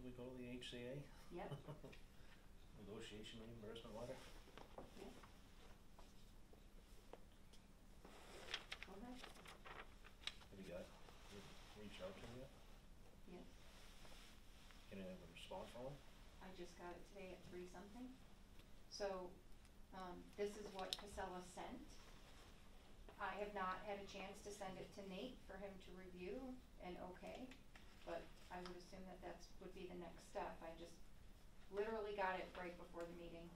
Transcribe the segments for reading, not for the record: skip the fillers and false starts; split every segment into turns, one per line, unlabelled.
we go to the HCA?
Yep.
Negotiation reimbursement letter?
Yep. Go ahead.
Have you got, you reached out to him yet?
Yes.
Can you have a response from him?
I just got it today at 3 something. So, this is what Casella sent. I have not had a chance to send it to Nate for him to review and okay, but I would assume that that's would be the next step. I just literally got it right before the meeting.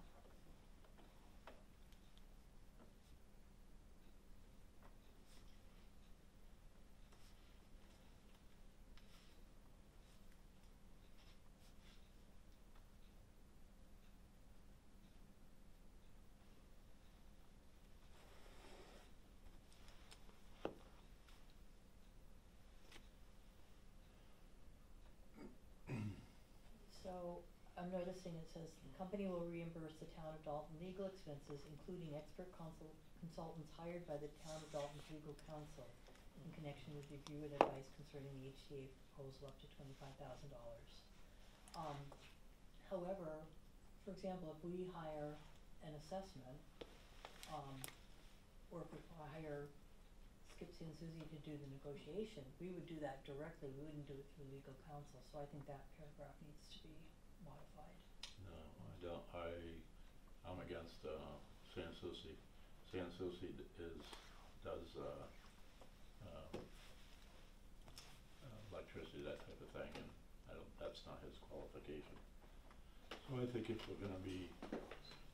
So I'm noticing it says the company will reimburse the Town of Dalton legal expenses, including expert consultants hired by the Town of Dalton's legal counsel in connection with review and advice concerning the HCA proposal up to $25,000. However, for example, if we hire an assessment, or if we hire Skip Sansoucy to do the negotiation, we would do that directly, we wouldn't do it through legal counsel, so I think that paragraph needs to be modified.
No, I don't, I'm against, Sansoucy. Sansoucy does electricity, that type of thing, and that's not his qualification. So I think if we're gonna be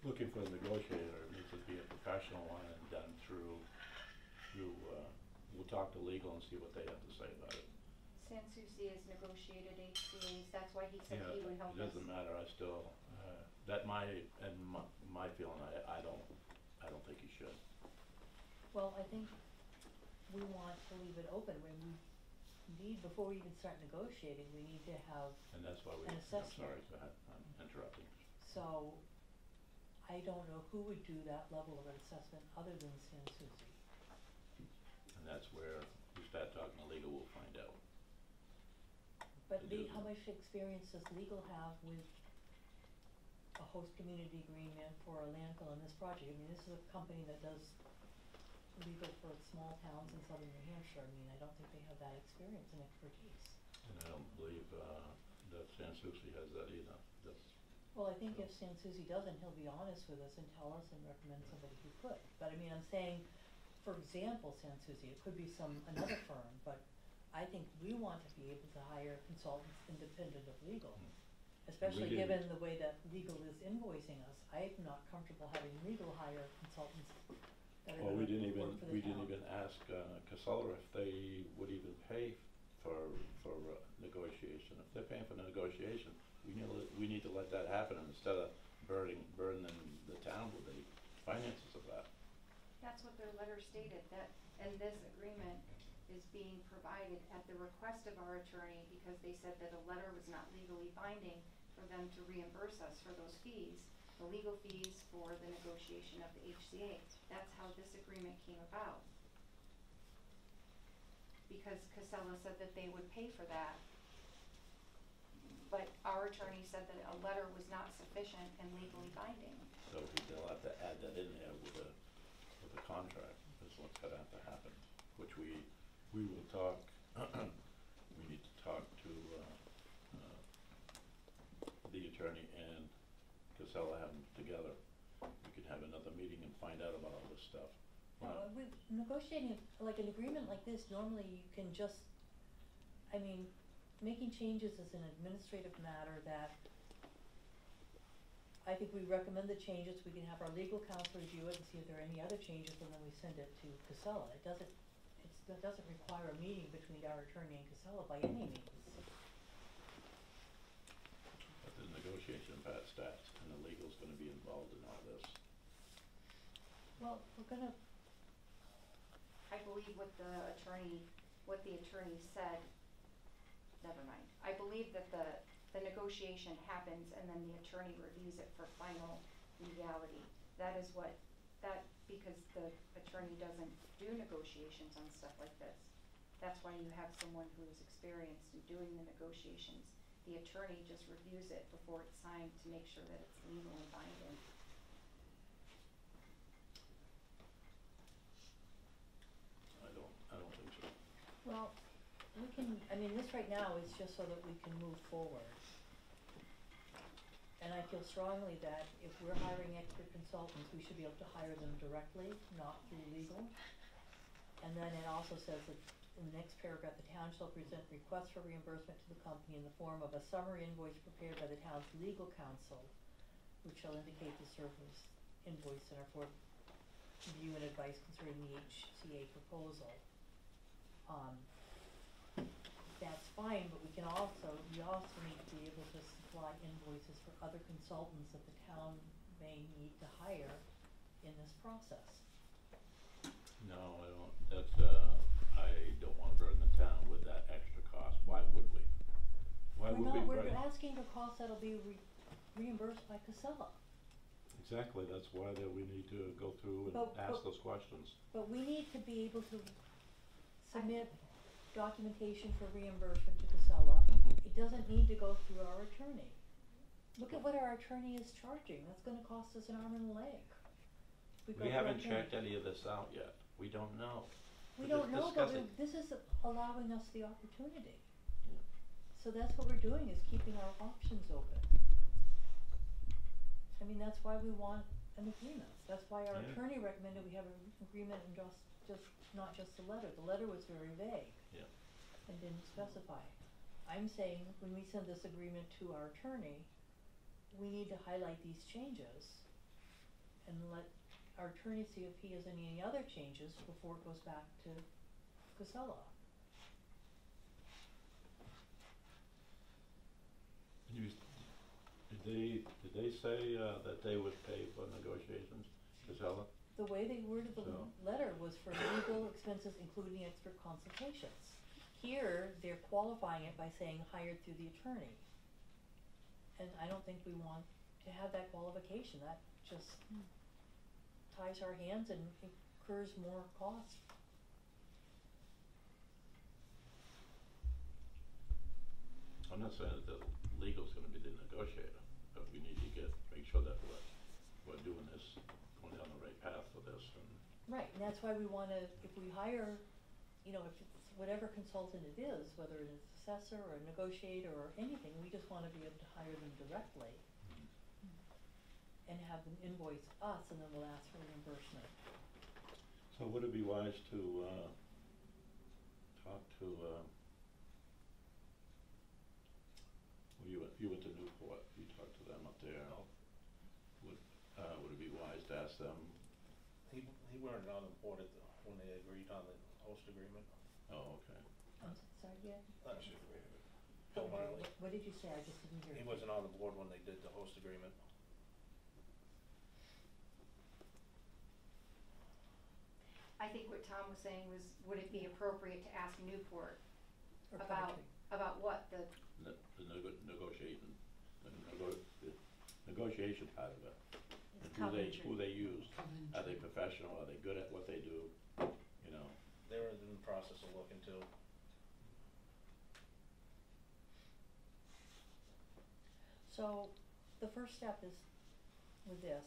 looking for a negotiator, it needs to be a professional one and done through, we'll talk to legal and see what they have to say about it.
Sansoucy has negotiated HCA's, that's why he said he would help us.
It doesn't matter, I still, my feeling, I don't think he should.
Well, I think we want to leave it open when we need, before we even start negotiating, we need to have
And that's why
an assessment.
I'm sorry, go ahead, I'm interrupting.
So, I don't know who would do that level of an assessment other than Sansoucy.
And that's where we start talking to legal, we'll find out.
But how much experience does legal have with a host community agreement for a landfill in this project? I mean, this is a company that does legal for small towns in southern New Hampshire. I mean, I don't think they have that experience and expertise.
And I don't believe, that Sansoucy has that either.
Well, I think if Sansoucy doesn't, he'll be honest with us and tell us and recommend somebody who could. But I mean, I'm saying, for example, Sansoucy, it could be another firm, but I think we want to be able to hire consultants independent of legal. Especially given the way that legal is invoicing us. I'm not comfortable having legal hire consultants that are
Well, we didn't
work for the town.
even ask, Casella if they would even pay for negotiation. If they're paying for the negotiation, we need to let that happen instead of burdening the town with the finances of that.
That's what their letter stated, that, and this agreement is being provided at the request of our attorney because they said that a letter was not legally binding for them to reimburse us for those fees, the legal fees for the negotiation of the HCA. That's how this agreement came about. Because Casella said that they would pay for that, but our attorney said that a letter was not sufficient and legally binding.
So they'll have to add that in there with a contract, is what's gonna have to happen, which we will talk, we need to talk to, the attorney and Casella, have them together. We could have another meeting and find out about all this stuff.
With negotiating, like an agreement like this, normally you can just, I mean, making changes is an administrative matter that I think we recommend the changes, we can have our legal counsel review it and see if there are any other changes, and then we send it to Casella. It doesn't require a meeting between our attorney and Casella by any means.
But the negotiation part starts, and the legal's gonna be involved in all this.
Well,
I believe what the attorney said, never mind. I believe that the negotiation happens and then the attorney reviews it for final legality. That is because the attorney doesn't do negotiations on stuff like this. That's why you have someone who is experienced in doing the negotiations the attorney just reviews it before it's signed to make sure that it's legally binding.
I don't think so.
Well, we can, I mean, this right now is just so that we can move forward. And I feel strongly that if we're hiring expert consultants, we should be able to hire them directly, not through legal. And then it also says that in the next paragraph, the town shall present requests for reimbursement to the company in the form of a summary invoice prepared by the town's legal counsel, which shall indicate the service invoice center for review and advice concerning the HCA proposal. That's fine, but we also need to be able to supply invoices for other consultants that the town may need to hire in this process.
No, I don't wanna burden the town with that extra cost. Why would we? Why would we
We're
burden?
asking for costs that'll be reimbursed by Casella.
Exactly, that's why we need to go through and ask those questions.
But we need to be able to submit documentation for reimbursement to Casella.
Mhm.
It doesn't need to go through our attorney. Look at what our attorney is charging. That's gonna cost us an arm and a leg.
We haven't checked any of this out yet. We don't know.
We
We're
don't
just
know, but
discussing.
this is allowing us the opportunity.
Yeah.
So that's what we're doing, is keeping our options open. I mean, that's why we want an agreement. That's why our
Yeah.
attorney recommended we have an agreement and just not just the letter. The letter was very vague.
Yeah.
And didn't specify. I'm saying when we send this agreement to our attorney, we need to highlight these changes and let our attorney see if he has any other changes before it goes back to Casella.
Did they say that they would pay for negotiations, Casella?
The way they worded the
So-
letter was for legal expenses including expert consultations. Here, they're qualifying it by saying hired through the attorney. And I don't think we want to have that qualification. That just ties our hands and incurs more cost.
I'm not saying that the legal's gonna be the negotiator, but we need to make sure that we're doing this, going down the right path for this, and
Right, and that's why we wanna, if we hire, if it's whatever consultant it is, whether it's assessor or negotiator or anything, we just wanna be able to hire them directly and have them invoice us, and then we'll ask for reimbursement.
so would it be wise to talk to you went to Newport, you talked to them up there. Would it be wise to ask them?
He weren't on the board when they agreed on the host agreement.
Oh, okay.
I'm sorry, yeah?
Not sure. Bill Marley.
What did you say? I just didn't hear.
He wasn't on the board when they did the host agreement.
I think what Tom was saying was, would it be appropriate to ask Newport
Or
about,
Coventry.
what the,
The negotiation part of it.
It's
And
Coventry.
who they use. Are they professional? Are they good at what they do?
They're in the process of looking too.
So, the first step is with this,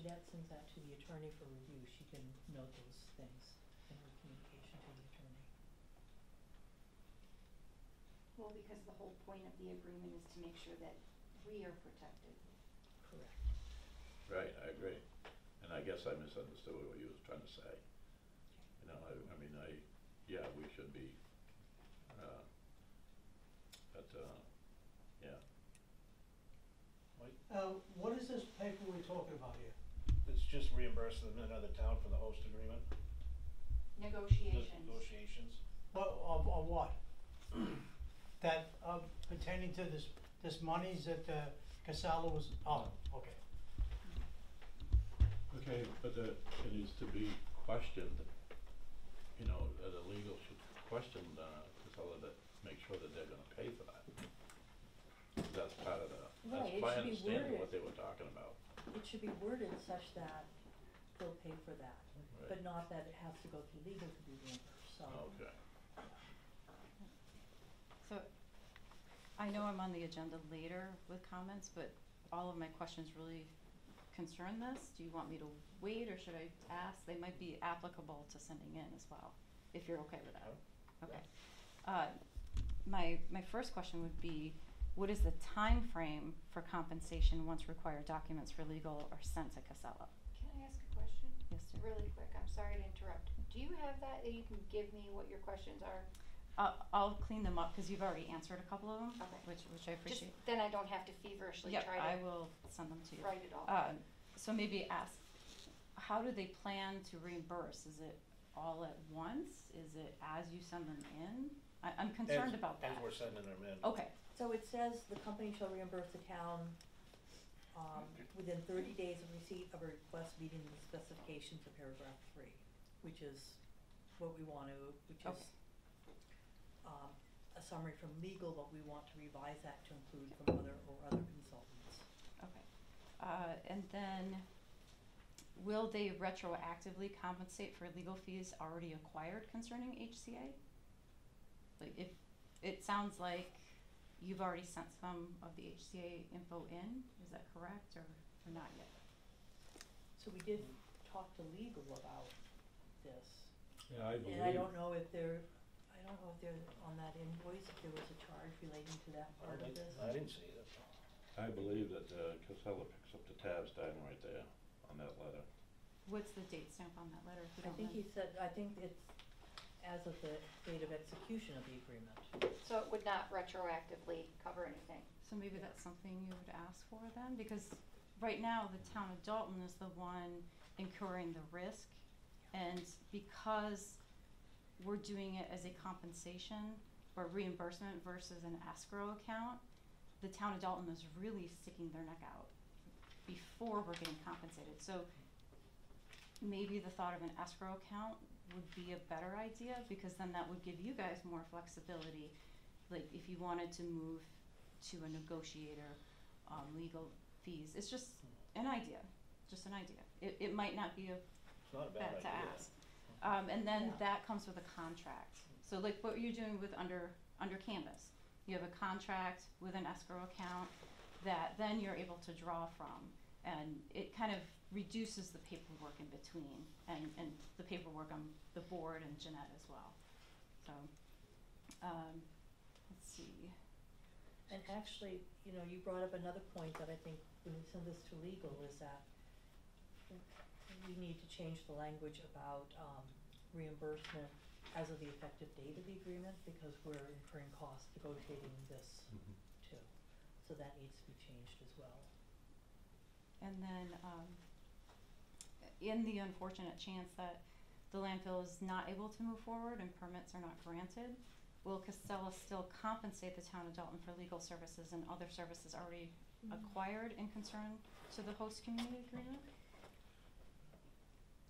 Jeanette sends that to the attorney for review, she can note those things in her communication to the attorney.
Well, because the whole point of the agreement is to make sure that we are protected.
Correct.
Right, I agree. And I guess I misunderstood what you was trying to say. You know, I mean, yeah, we should be, but, yeah.
Mike,
What is this paper we're talking about here?
it's just reimbursing another town for the host agreement.
Negotiations.
Negotiations.
Of what? That, pertaining to this monies that, Casella was, okay.
Okay, but it needs to be questioned, you know, the legal should question, Casella to make sure that they're gonna pay for that. That's part of
Right,
that's
it
my
should be
understanding of
worded.
what they were talking about.
It should be worded such that they'll pay for that,
Right.
but not that it has to go through legal to be reimbursed, so.
Okay.
So, I know I'm on the agenda later with comments, but all of my questions really concern this. Do you want me to wait, or should I ask? They might be applicable to sending in as well, if you're okay with that. Okay. My first question would be, what is the time frame for compensation once required documents for legal are sent to Casella?
Can I ask a question?
Yes, dear.
Really quick, I'm sorry to interrupt. Do you have that you can give me what your questions are?
I'll clean them up, cause you've already answered a couple of them,
Okay.
which I appreciate.
Just, then I don't have to feverishly
Yep,
try
I
to
will send them to you.
write it all.
So maybe ask, how do they plan to reimburse? Is it all at once? Is it as you send them in? I'm concerned about that.
As we're sending them in.
Okay,
So it says the company shall reimburse the town, within 30 days of receipt of a request meeting the specifications of paragraph 3, which is what we want to, which is, a summary from legal, but we want to revise that to include from other consultants.
okay. And then, will they retroactively compensate for legal fees already acquired concerning HCA? Like, if, it sounds like you've already sent some of the HCA info in, is that correct, or not yet?
So we did talk to legal about this.
Yeah, I believe.
And I don't know if they're on that invoice, if there was a charge relating to that part of this.
I didn't see it.
I believe that Casella picks up the tabs down right there on that letter.
What's the date stamp on that letter, if you
I
don't
think
mind?
he said, I think it's as of the date of execution of the agreement.
So it would not retroactively cover anything.
So maybe that's something you would ask for then, because right now, the town of Dalton is the one incurring the risk. And because we're doing it as a compensation or reimbursement versus an escrow account, the town of Dalton is really sticking their neck out before we're getting compensated. So maybe the thought of an escrow account would be a better idea, because then that would give you guys more flexibility. Like, if you wanted to move to a negotiator, legal fees, it's just an idea, It might not be a
It's not a bad
bet to
idea.
ask. And then
Yeah.
that comes with a contract. So like what you're doing with under Canvas, you have a contract with an escrow account that then you're able to draw from. And it kind of reduces the paperwork in between, and the paperwork on the board and Jeanette as well. So, let's see.
And actually, you know, you brought up another point that I think when we send this to legal is that we need to change the language about reimbursement as of the effective date of the agreement, because we're incurring costs negotiating this too. So that needs to be changed as well.
And then, in the unfortunate chance that the landfill is not able to move forward and permits are not granted, will Casella still compensate the town of Dalton for legal services and other services already acquired in concern to the host community agreement?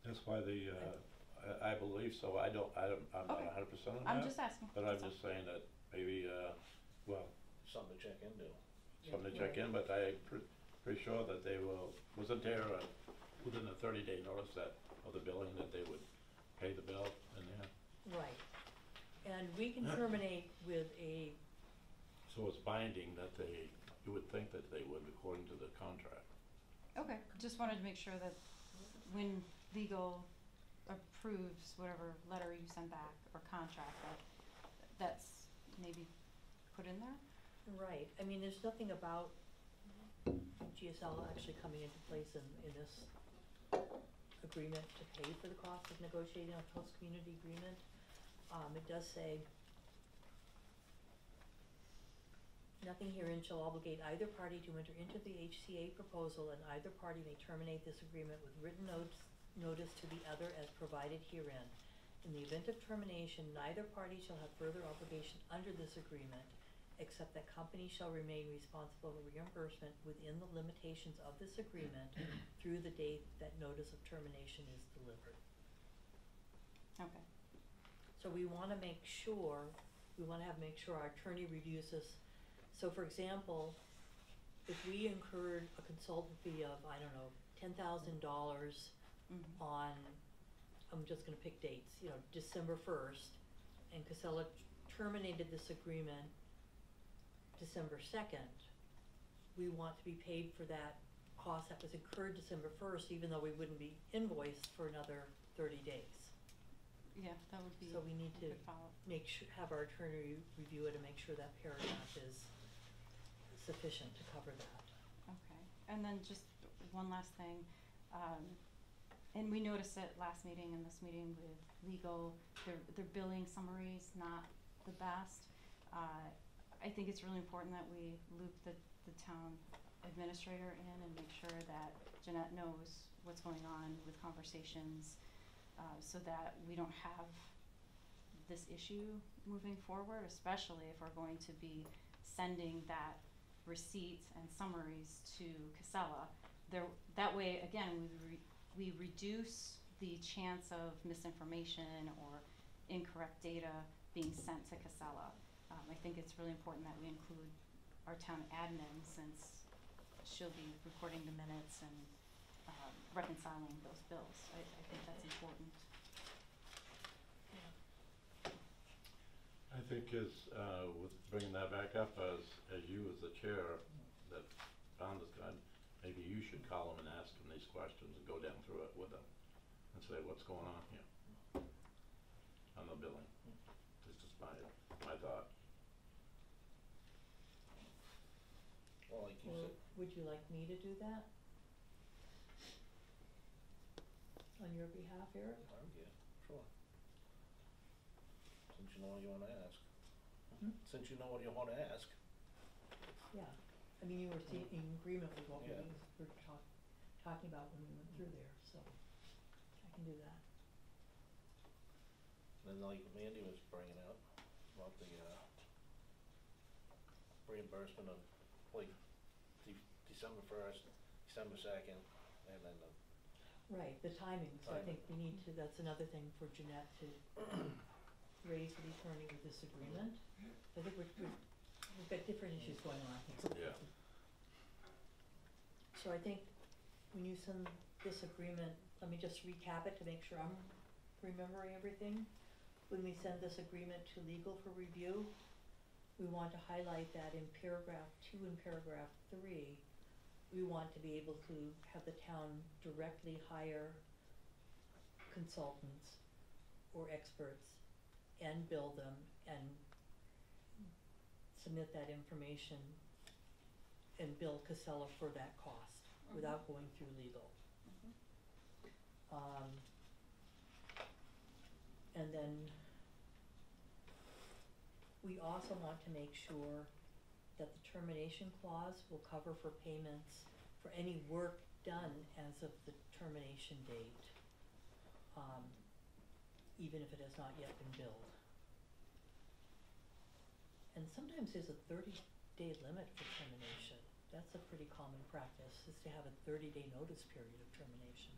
That's why I believe so. I'm not
Okay.
100% on that.
I'm just asking.
But I'm
that's all.
just saying that maybe,
Something to check into.
something to check in, but I'm pretty sure that they wasn't there within a 30-day notice of the billing that they would pay the bill, and
Right. And we can terminate with a,
so it's binding that you would think that they would according to the contract.
Okay, just wanted to make sure that when legal approves whatever letter you send back or contract, that that's maybe put in there?
Right, I mean, there's nothing about GSL actually coming into place in this agreement to pay for the cost of negotiating a host community agreement. It does say, nothing herein shall obligate either party to enter into the HCA proposal, and either party may terminate this agreement with written notice to the other as provided herein. In the event of termination, neither party shall have further obligation under this agreement, except that company shall remain responsible for reimbursement within the limitations of this agreement through the date that notice of termination is delivered.
Okay.
So we wanna make sure our attorney reviews this. So for example, if we incurred a consultant fee of, I don't know, $10,000 on, I'm just gonna pick dates, December 1st, and Casella terminated this agreement December 2nd, we want to be paid for that cost that was incurred December 1st, even though we wouldn't be invoiced for another 30 days.
Yeah, that would be
So we need
a
to
good follow-up.
have our attorney review it and make sure that paragraph is sufficient to cover that.
Okay, and then just one last thing, and we noticed it last meeting and this meeting with legal, their billing summaries not the best. I think it's really important that we loop the town administrator in and make sure that Jeanette knows what's going on with conversations, so that we don't have this issue moving forward, especially if we're going to be sending that receipts and summaries to Casella. That way, again, we reduce the chance of misinformation or incorrect data being sent to Casella. I think it's really important that we include our town admin, since she'll be recording the minutes and reconciling those bills. I think that's important.
I think with bringing that back up, as you as the chair that found this guy, maybe you should call him and ask him these questions and go down through it with him and say, what's going on here on the billing? This is my thought.
Well, like you said,
Would you like me to do that? On your behalf, Eric?
yeah, sure. Since you know what you wanna ask.
Hmm?
Since you know what you wanna ask.
Yeah, I mean, you were in agreement with what we
Yeah.
were talking about when we went through there, so I can do that.
Then like Mandy was bringing up about the reimbursement of like December 1st, December 2nd, and then the
Right, the timing, so I think
Timing.
we need to, that's another thing for Jeanette to raise with the attorney with this agreement. I think we've got different issues going on here.
Yeah.
So I think when you send this agreement, let me just recap it to make sure I'm remembering everything. When we send this agreement to legal for review, we want to highlight that in paragraph 2 and paragraph 3, we want to be able to have the town directly hire consultants or experts and bill them and submit that information and bill Casella for that cost without going through legal. And then we also want to make sure that the termination clause will cover for payments for any work done as of the termination date, even if it has not yet been billed. And sometimes there's a 30-day limit for termination. That's a pretty common practice, is to have a 30-day notice period of termination.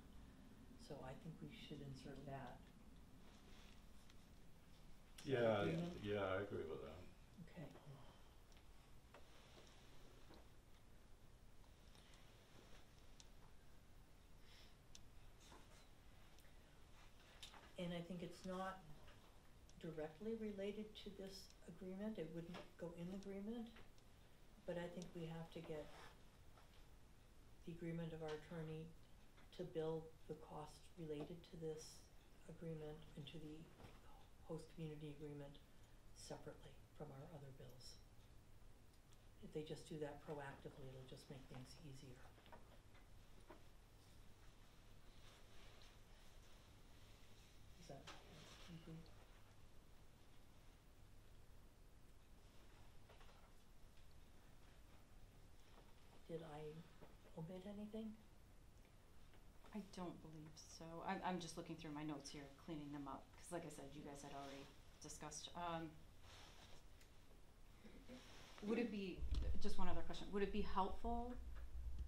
So I think we should insert that.
Yeah,
Agreement?
yeah, I agree with that.
Okay. And I think it's not directly related to this agreement, it wouldn't go in the agreement, but I think we have to get the the agreement of our attorney to bill the cost related to this agreement and to the host community agreement separately from our other bills. If they just do that proactively, it'll just make things easier. Is that, you agree? Did I omit anything?
I don't believe so. I'm just looking through my notes here, cleaning them up, because like I said, you guys had already discussed. Would it be, just one other question, would it be helpful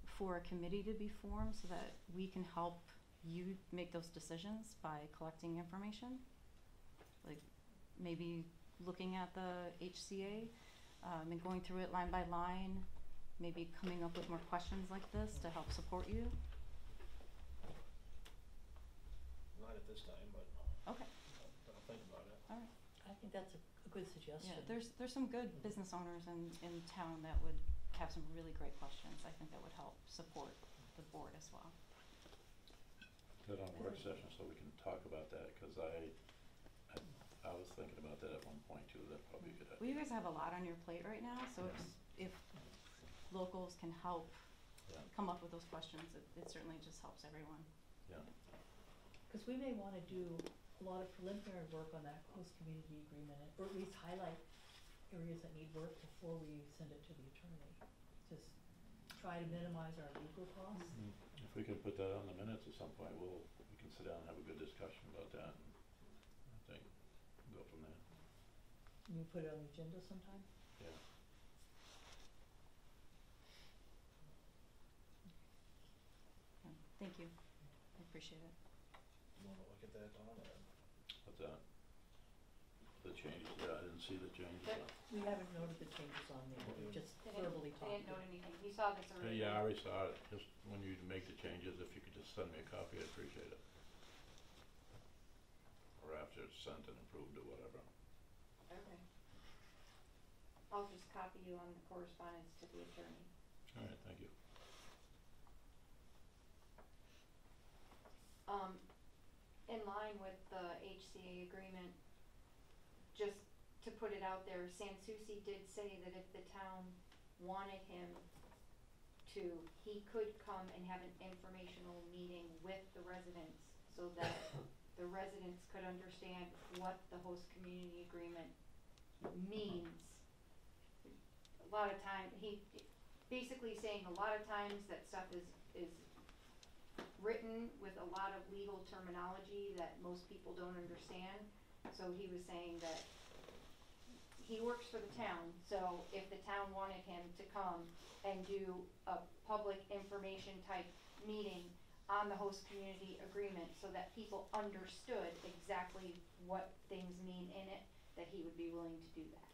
for a committee to be formed so that we can help you make those decisions by collecting information? Like maybe looking at the HCA and going through it line by line, maybe coming up with more questions like this to help support you?
Not at this time, but
Okay,
I'll think about it.
all right.
I think that's a good suggestion.
Yeah, there's some good business owners in town that would have some really great questions. I think that would help support the board as well.
Put on a work session so we can talk about that, cause I was thinking about that at one point too, that'd probably be a good
Well, you
idea.
guys have a lot on your plate right now, so if locals can help
Yeah,
come up with those questions, it certainly just helps everyone.
yeah,
Cause we may wanna do a lot of preliminary work on that host community agreement, or at least highlight areas that need work before we send it to the attorney. Just try to minimize our legal costs.
if we could put that on the minutes at some point, we can sit down and have a good discussion about that, and I think, go from there,
Can you put it on the agenda sometime?
yeah.
Yeah, thank you. I appreciate it.
You wanna look at that, Tom, or?
What's that? The changes, yeah, I didn't see the changes.
There-
We haven't noted the changes on there, we just
They
verbally
didn't,
talked.
they didn't note anything, he saw this already.
Yeah, I already saw it, just when you make the changes, if you could just send me a copy, I'd appreciate it. Or after it's sent and approved or whatever.
Okay. I'll just copy you on the correspondence to the attorney.
Alright, thank you.
In line with the HCA agreement, just to put it out there, Sansoucy did say that if the town wanted him to, he could come and have an informational meeting with the residents so that the residents could understand what the host community agreement means. A lot of time, he basically saying a lot of times that stuff is written with a lot of legal terminology that most people don't understand. So he was saying that he works for the town, so if the town wanted him to come and do a public information type meeting on the host community agreement so that people understood exactly what things mean in it, that he would be willing to do that.